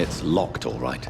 It's locked, all right.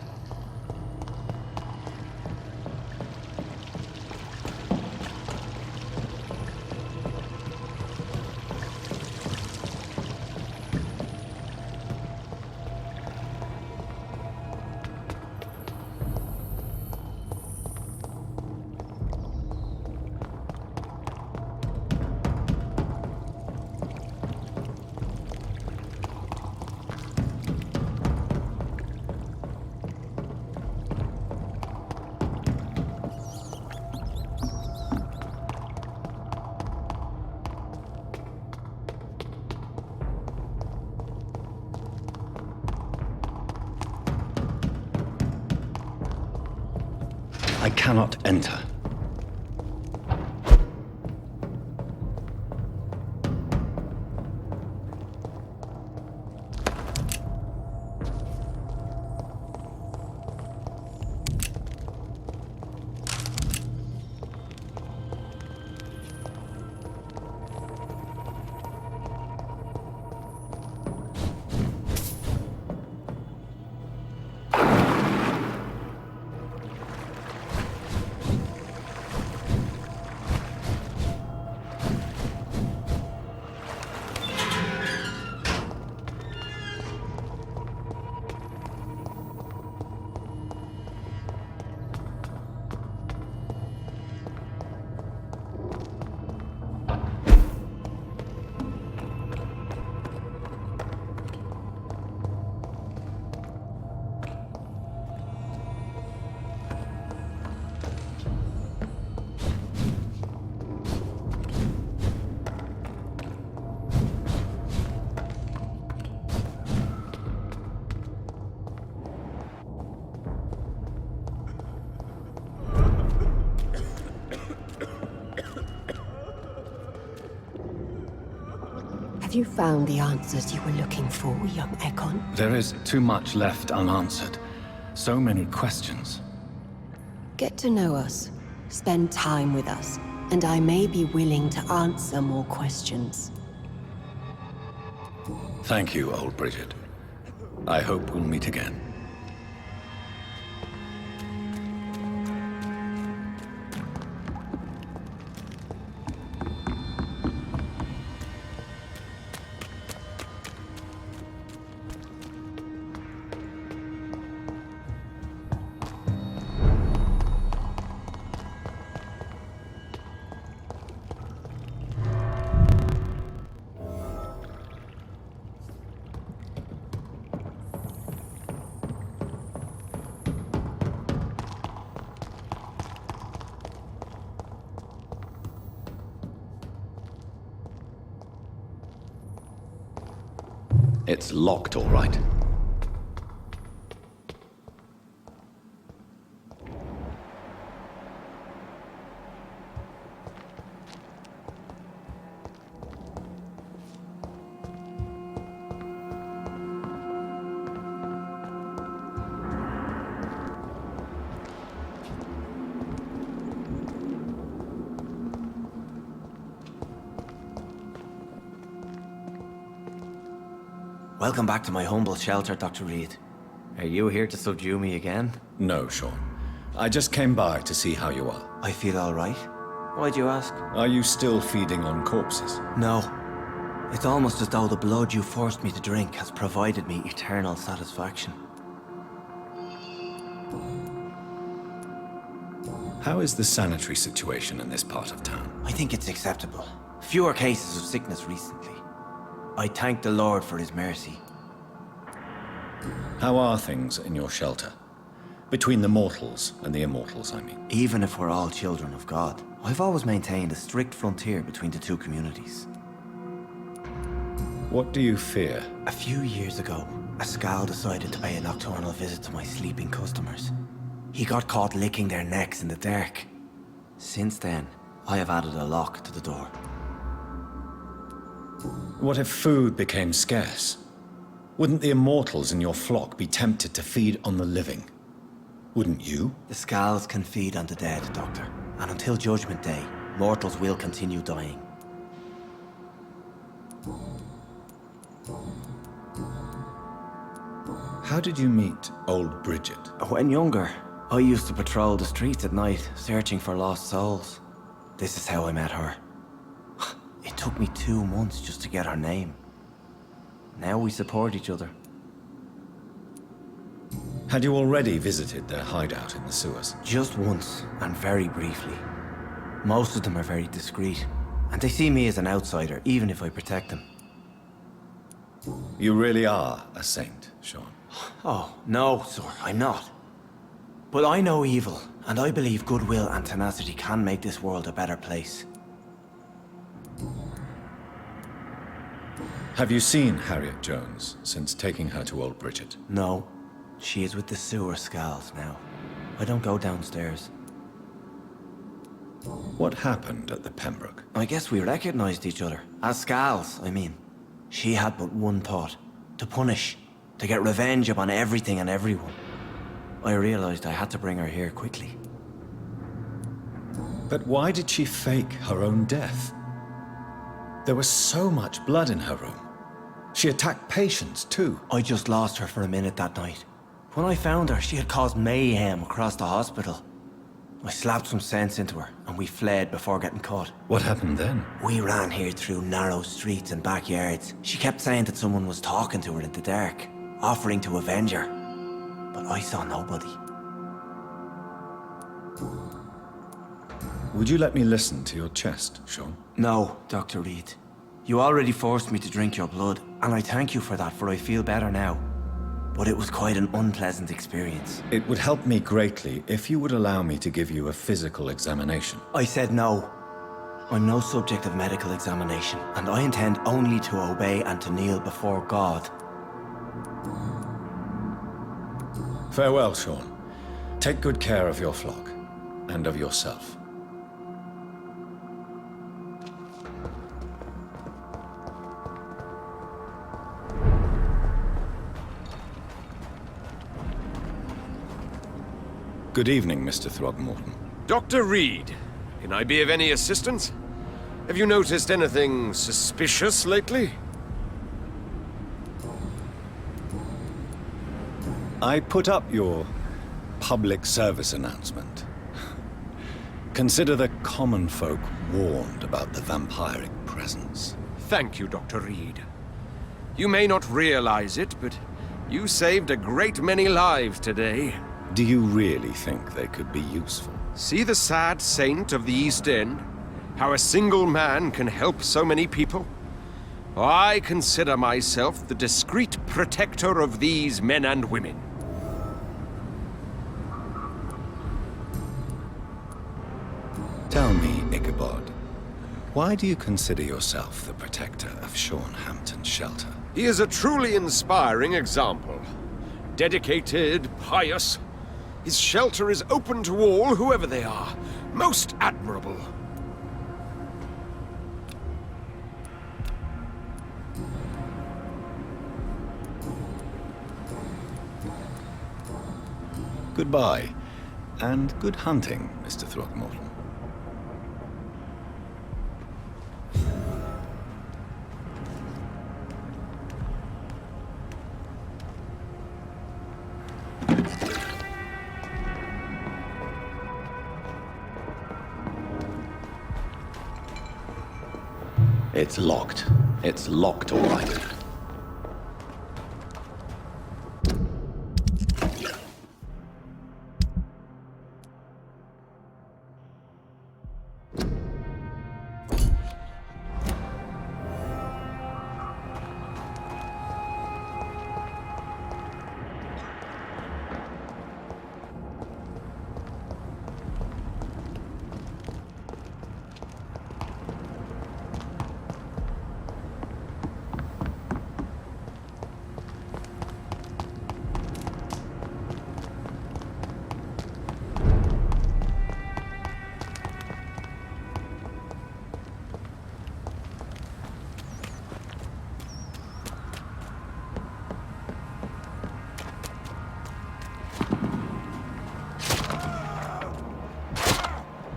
I cannot enter. Have you found the answers you were looking for, young Ekon? There is too much left unanswered. So many questions. Get to know us, spend time with us, and I may be willing to answer more questions. Thank you, old Bridget. I hope we'll meet again. It's locked, all right. Welcome back to my humble shelter, Dr. Reid. Are you here to subdue me again? No, Sean. I just came by to see how you are. I feel all right. Why'd you ask? Are you still feeding on corpses? No. It's almost as though the blood you forced me to drink has provided me eternal satisfaction. How is the sanitary situation in this part of town? I think it's acceptable. Fewer cases of sickness recently. I thank the Lord for his mercy. How are things in your shelter? Between the mortals and the immortals, I mean. Even if we're all children of God, I've always maintained a strict frontier between the two communities. What do you fear? A few years ago, a Skal decided to pay a nocturnal visit to my sleeping customers. He got caught licking their necks in the dark. Since then, I have added a lock to the door. What if food became scarce? Wouldn't the immortals in your flock be tempted to feed on the living? Wouldn't you? The Skals can feed on the dead, Doctor. And until Judgment Day, mortals will continue dying. How did you meet old Bridget? When younger, I used to patrol the streets at night, searching for lost souls. This is how I met her. It took me 2 months just to get her name. Now we support each other. Had you already visited their hideout in the sewers? Just once, and very briefly. Most of them are very discreet, and they see me as an outsider, even if I protect them. You really are a saint, Sean. Oh, no, sir, I'm not. But I know evil, and I believe goodwill and tenacity can make this world a better place. Have you seen Harriet Jones since taking her to old Bridget? No, she is with the sewer Scals now. I don't go downstairs. What happened at the Pembroke? I guess we recognized each other. As Scals, I mean. She had but one thought. To punish. To get revenge upon everything and everyone. I realized I had to bring her here quickly. But why did she fake her own death? There was so much blood in her room. She attacked patients, too. I just lost her for a minute that night. When I found her, she had caused mayhem across the hospital. I slapped some sense into her, and we fled before getting caught. What happened then? We ran here through narrow streets and backyards. She kept saying that someone was talking to her in the dark, offering to avenge her. But I saw nobody. Would you let me listen to your chest, Sean? No, Dr. Reid. You already forced me to drink your blood, and I thank you for that, for I feel better now. But it was quite an unpleasant experience. It would help me greatly if you would allow me to give you a physical examination. I said no. I'm no subject of medical examination, and I intend only to obey and to kneel before God. Farewell, Sean. Take good care of your flock, and of yourself. Good evening, Mr. Throgmorton. Dr. Reid, can I be of any assistance? Have you noticed anything suspicious lately? I put up your public service announcement. Consider the common folk warned about the vampiric presence. Thank you, Dr. Reid. You may not realize it, but you saved a great many lives today. Do you really think they could be useful? See the sad saint of the East End? How a single man can help so many people? I consider myself the discreet protector of these men and women. Tell me, Ichabod, why do you consider yourself the protector of Sean Hampton's shelter? He is a truly inspiring example. Dedicated, pious. His shelter is open to all, whoever they are. Most admirable. Goodbye, and good hunting, Mr. Throgmorton. It's locked. It's locked, all right.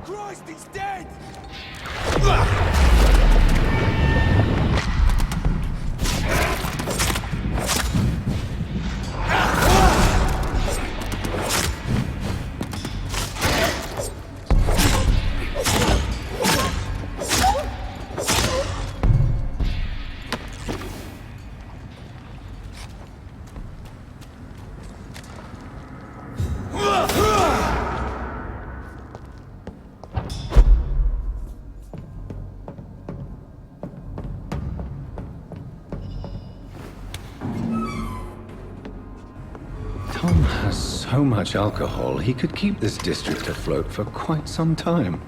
Christ, he's dead! so much alcohol, he could keep this district afloat for quite some time.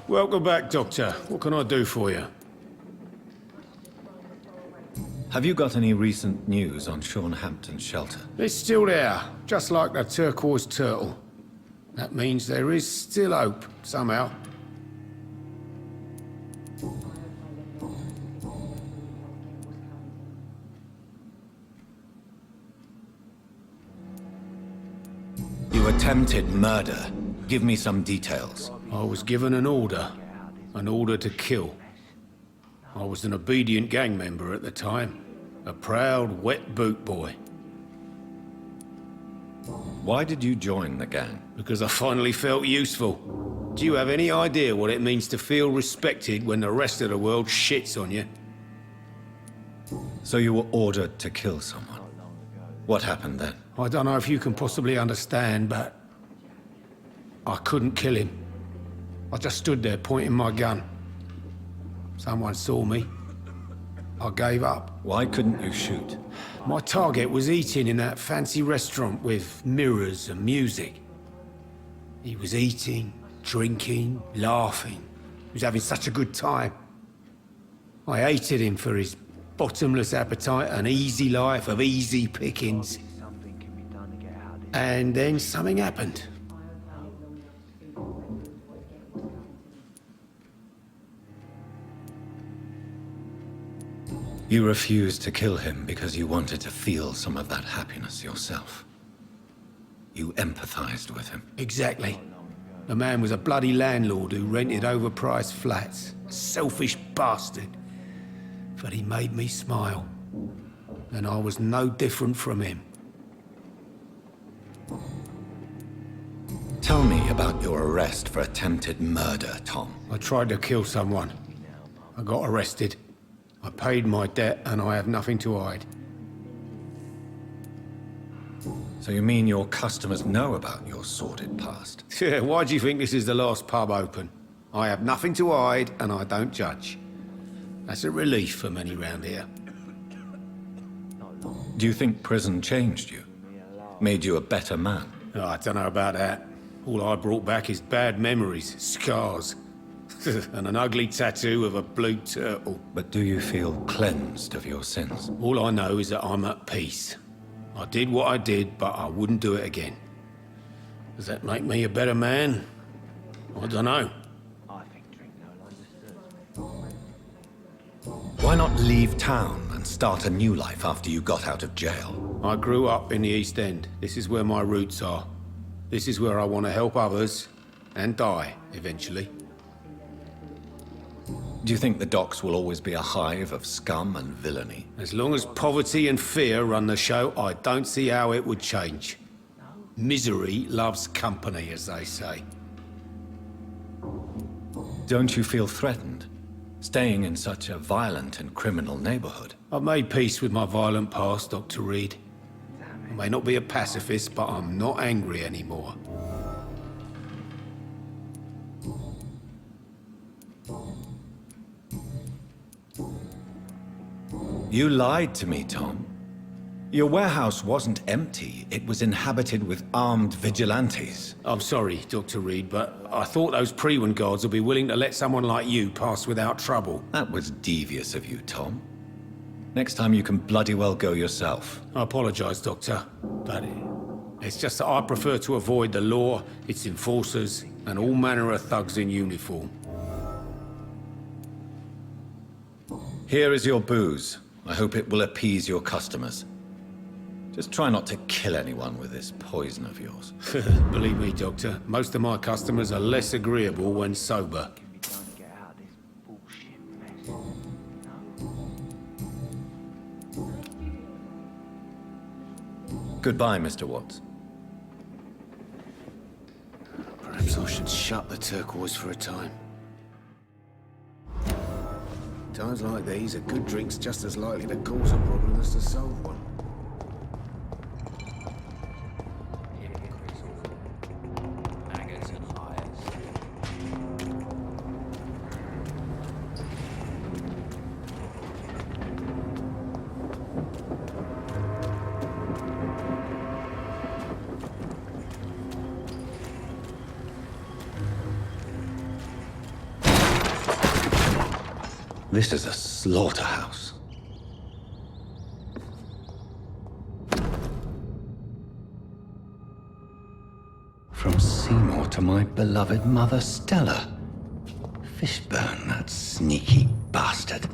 Welcome back, Doctor. What can I do for you? Have you got any recent news on Hampton's shelter? It's still there, just like the turquoise turtle. That means there is still hope, somehow. You attempted murder. Give me some details. I was given an order to kill. I was an obedient gang member at the time, a proud, wet boot boy. Why did you join the gang? Because I finally felt useful. Do you have any idea what it means to feel respected when the rest of the world shits on you? So you were ordered to kill someone. What happened then? I don't know if you can possibly understand, but I couldn't kill him. I just stood there pointing my gun. Someone saw me. I gave up. Why couldn't you shoot? My target was eating in that fancy restaurant with mirrors and music. He was eating, drinking, laughing. He was having such a good time. I hated him for his bottomless appetite and easy life of easy pickings. And then something happened. You refused to kill him because you wanted to feel some of that happiness yourself. You empathized with him. Exactly. The man was a bloody landlord who rented overpriced flats. A selfish bastard. But he made me smile. And I was no different from him. Tell me about your arrest for attempted murder, Tom. I tried to kill someone. I got arrested. I paid my debt and I have nothing to hide. So you mean your customers know about your sordid past? Yeah, why do you think this is the last pub open? I have nothing to hide and I don't judge. That's a relief for many round here. Do you think prison changed you? Made you a better man? Oh, I don't know about that. All I brought back is bad memories, scars, and an ugly tattoo of a blue turtle. But do you feel cleansed of your sins? All I know is that I'm at peace. I did what I did, but I wouldn't do it again. Does that make me a better man? I don't know. Why not leave town and start a new life after you got out of jail? I grew up in the East End. This is where my roots are. This is where I want to help others and die, eventually. Do you think the docks will always be a hive of scum and villainy? As long as poverty and fear run the show, I don't see how it would change. Misery loves company, as they say. Don't you feel threatened, staying in such a violent and criminal neighborhood? I've made peace with my violent past, Dr. Reid. I may not be a pacifist, but I'm not angry anymore. You lied to me, Tom. Your warehouse wasn't empty. It was inhabited with armed vigilantes. I'm sorry, Dr. Reid, but I thought those Prewen guards would be willing to let someone like you pass without trouble. That was devious of you, Tom. Next time you can bloody well go yourself. I apologize, Doctor, but It's just that I prefer to avoid the law, its enforcers, and all manner of thugs in uniform. Here is your booze. I hope it will appease your customers. Just try not to kill anyone with this poison of yours. Believe me, Doctor, most of my customers are less agreeable when sober. Goodbye, Mr. Watts. Perhaps I should shut the turquoise for a time. Times like these, a good drink's just as likely to cause a problem as to solve one. This is a slaughterhouse. From Seymour to my beloved mother Stella. Fishburne, that sneaky bastard.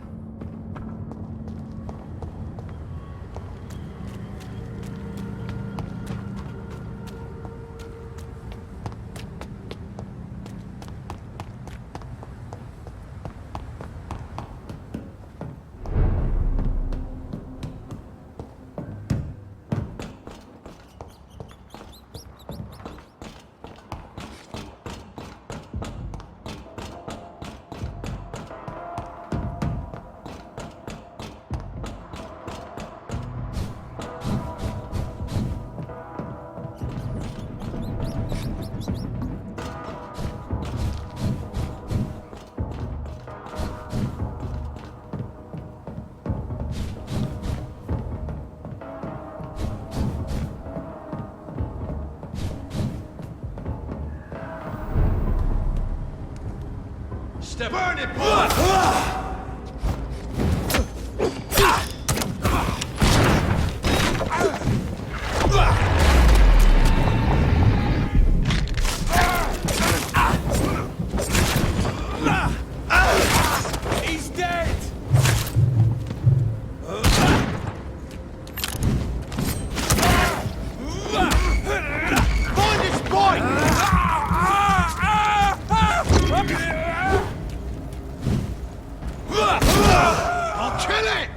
Burn it, boy! He's dead! Find this boy! I'll kill it!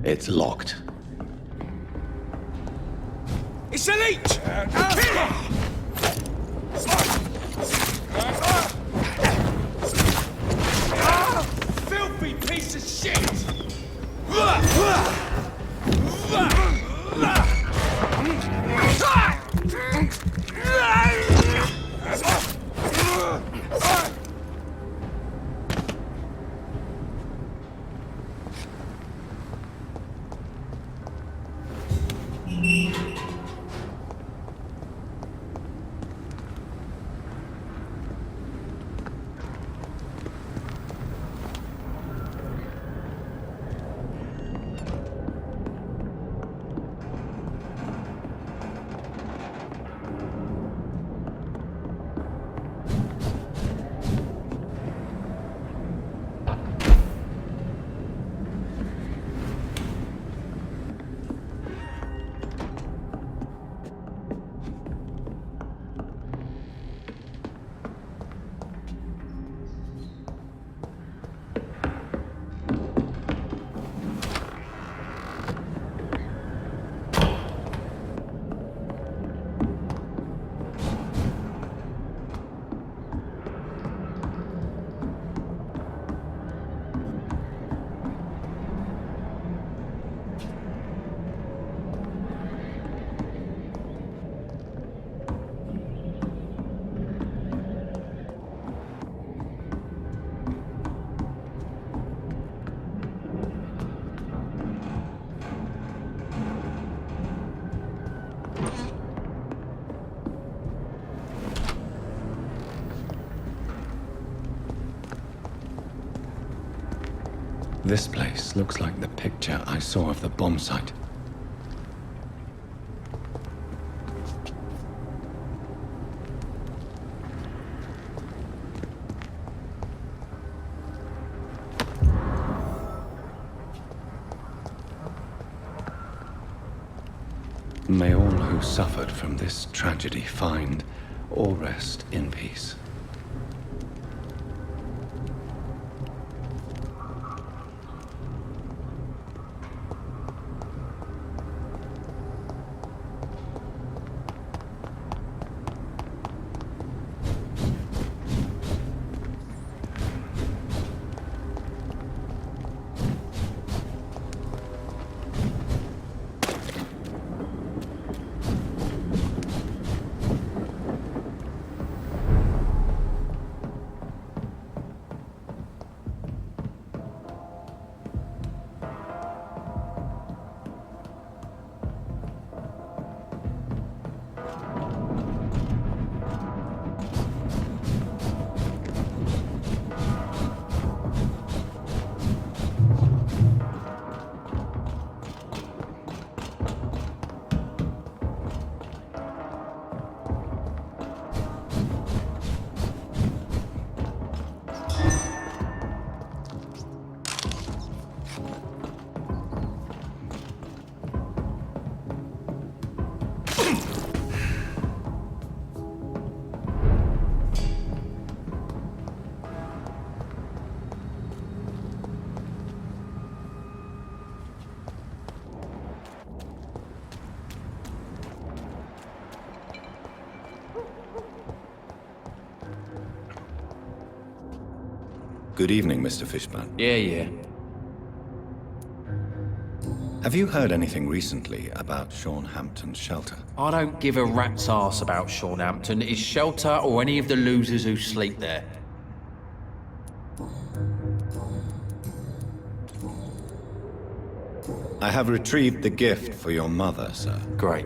It's locked. It's a leech! Kill it! Filthy piece of shit! This place looks like the picture I saw of the bomb site. May all who suffered from this tragedy find or rest in peace. Good evening, Mr. Fishburne. Yeah. Have you heard anything recently about Sean Hampton's shelter? I don't give a rat's ass about Sean Hampton, his shelter, or any of the losers who sleep there. I have retrieved the gift for your mother, sir. Great.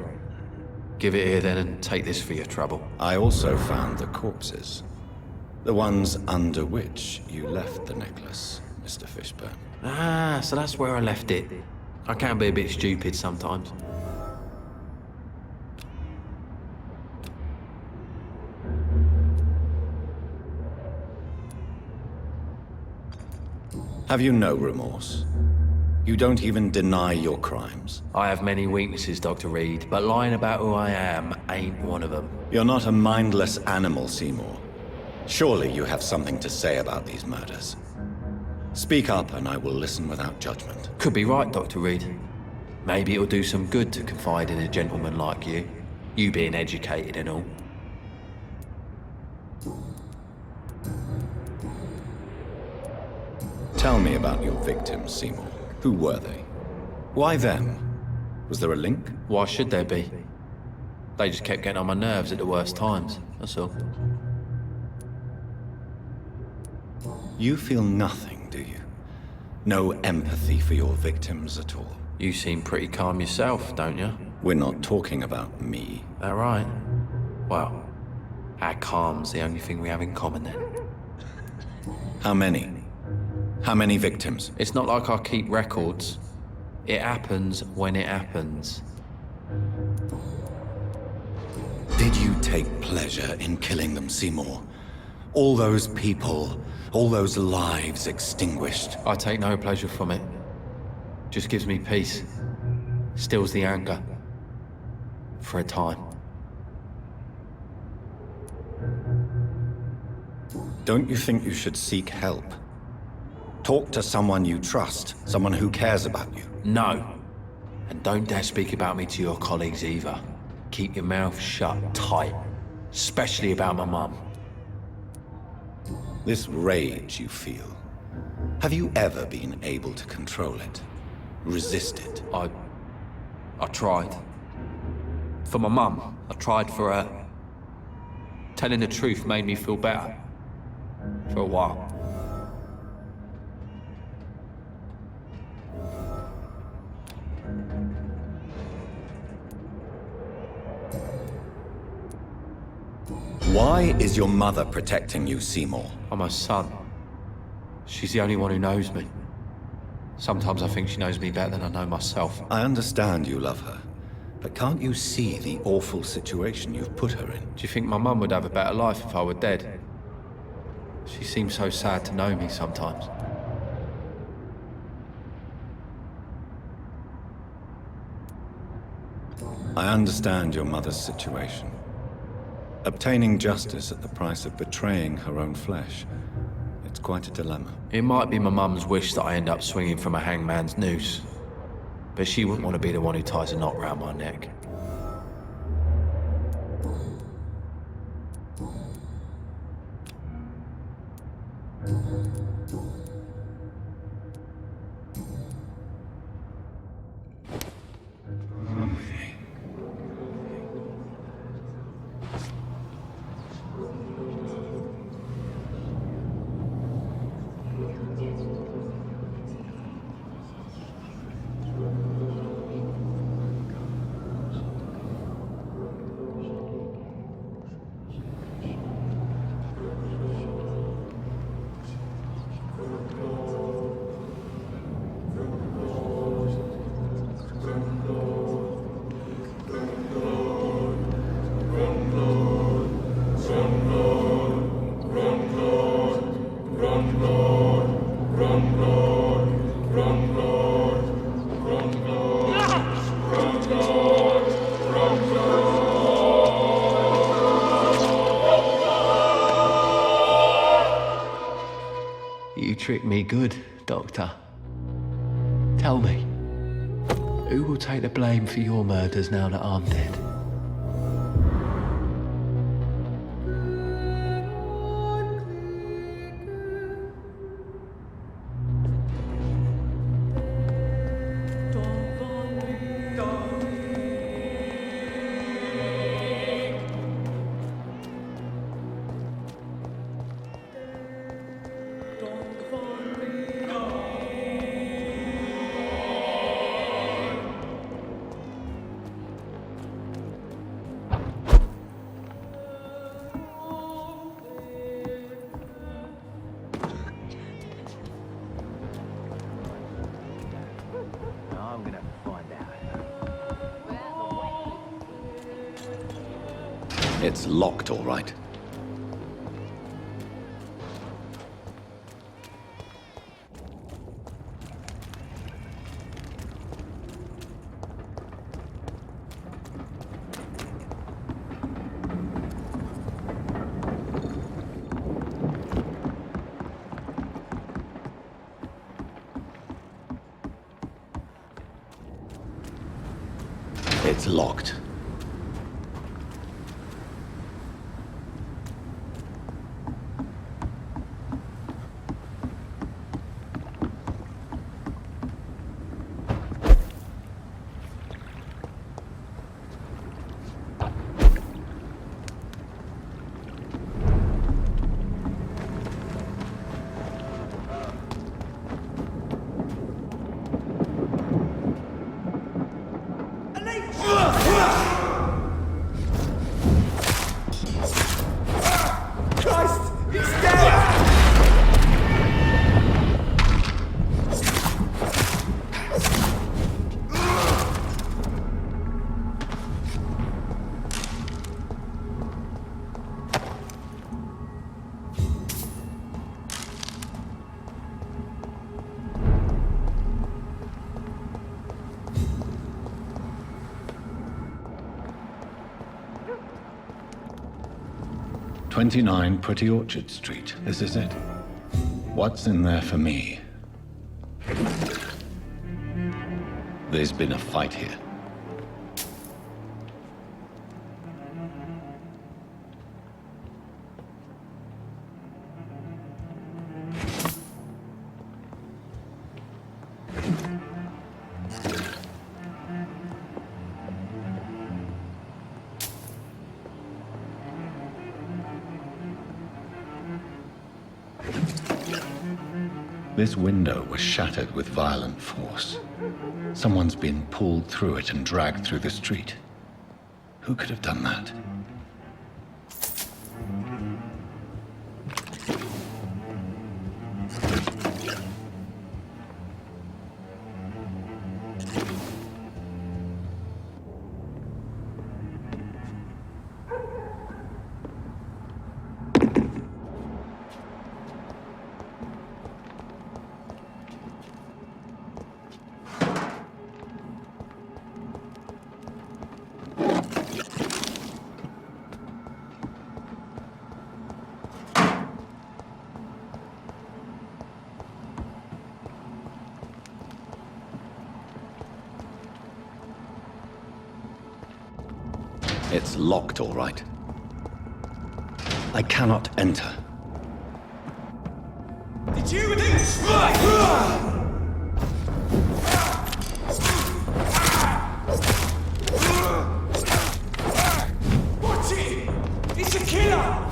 Give it here then and take this for your trouble. I also found the corpses. The ones under which you left the necklace, Mr. Fishburne. Ah, so that's where I left it. I can be a bit stupid sometimes. Have you no remorse? You don't even deny your crimes. I have many weaknesses, Dr. Reid, but lying about who I am ain't one of them. You're not a mindless animal, Seymour. Surely you have something to say about these murders. Speak up and I will listen without judgment. Could be right, Dr. Reid. Maybe it'll do some good to confide in a gentleman like you. You being educated and all. Tell me about your victims, Seymour. Who were they? Why them? Was there a link? Why should there be? They just kept getting on my nerves at the worst times, that's all. You feel nothing, do you? No empathy for your victims at all? You seem pretty calm yourself, don't you? We're not talking about me. That right? Well, our calm's the only thing we have in common then. How many? How many victims? It's not like I keep records. It happens when it happens. Did you take pleasure in killing them, Seymour? All those people, all those lives extinguished. I take no pleasure from it. Just gives me peace. Stills the anger. For a time. Don't you think you should seek help? Talk to someone you trust, someone who cares about you. No. And don't dare speak about me to your colleagues either. Keep your mouth shut tight. Especially about my mum. This rage you feel, have you ever been able to control it? Resist it? I tried. For my mum, I tried for her. Telling the truth made me feel better. For a while. Why is your mother protecting you, Seymour? I'm her son. She's the only one who knows me. Sometimes I think she knows me better than I know myself. I understand you love her, but can't you see the awful situation you've put her in? Do you think my mum would have a better life if I were dead? She seems so sad to know me sometimes. I understand your mother's situation. Obtaining justice at the price of betraying her own flesh. It's quite a dilemma. It might be my mum's wish that I end up swinging from a hangman's noose, but she wouldn't want to be the one who ties a knot round my neck. You tricked me good, Doctor. Tell me, who will take the blame for your murders now that I'm dead? I'm gonna find out. It's locked, all right. It's locked. "29 Pretty Orchard Street. This is it. What's in there for me? There's been a fight here. This window was shattered with violent force. Someone's been pulled through it and dragged through the street. Who could have done that? It's locked, all right. I cannot enter. Did you think? Watch it! It's a killer!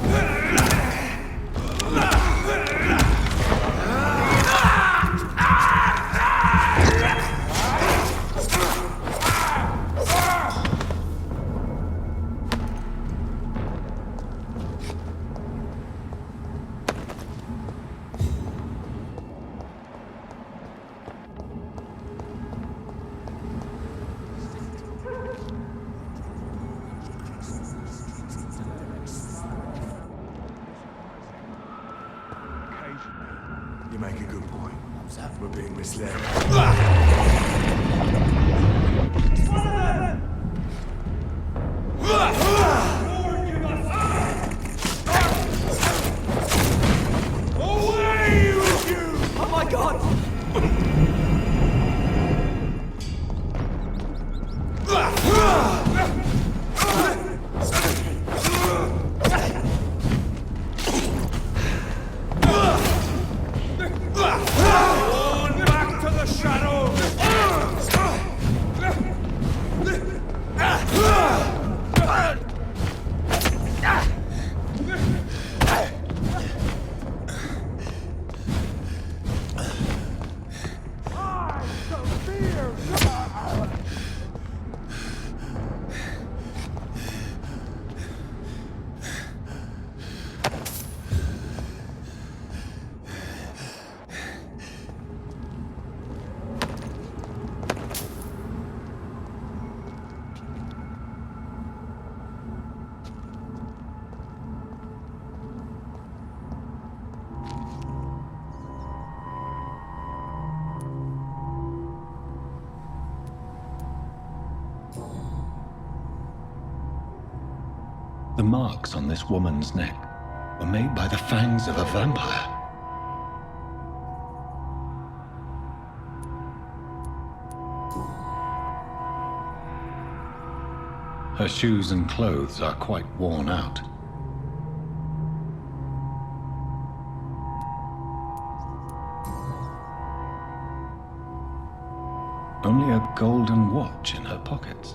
You make a good point. We're being misled. Away with you! Oh my god! On back to the shadows! The marks on this woman's neck were made by the fangs of a vampire. Her shoes and clothes are quite worn out. Only a golden watch in her pockets.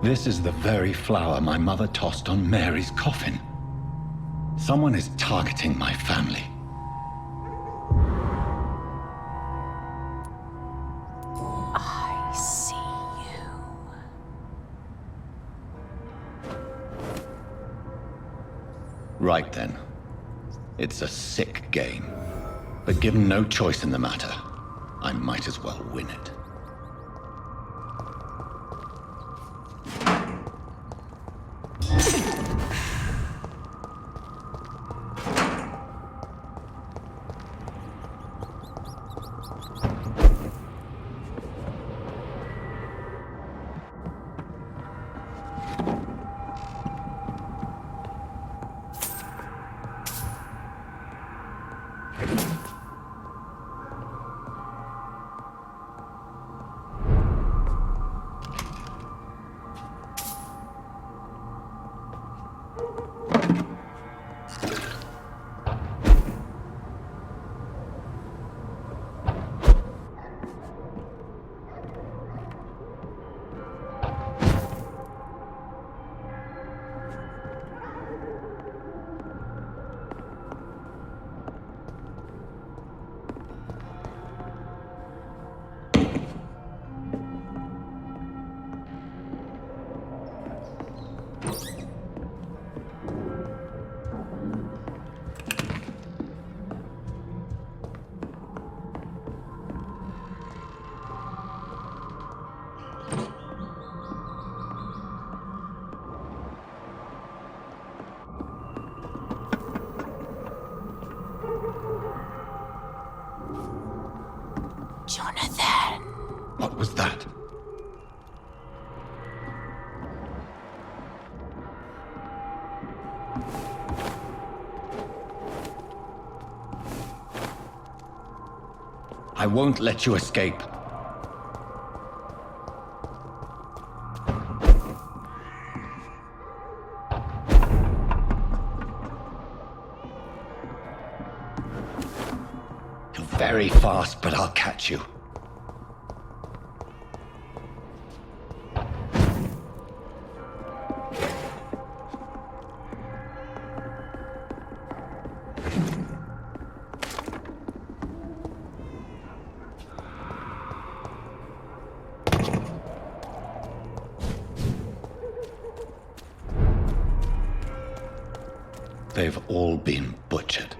This is the very flower my mother tossed on Mary's coffin. Someone is targeting my family. I see you. Right then. It's a sick game. But given no choice in the matter, I might as well win it. Jonathan. What was that? I won't let you escape. You're very fast, but I'll catch you. They've all been butchered.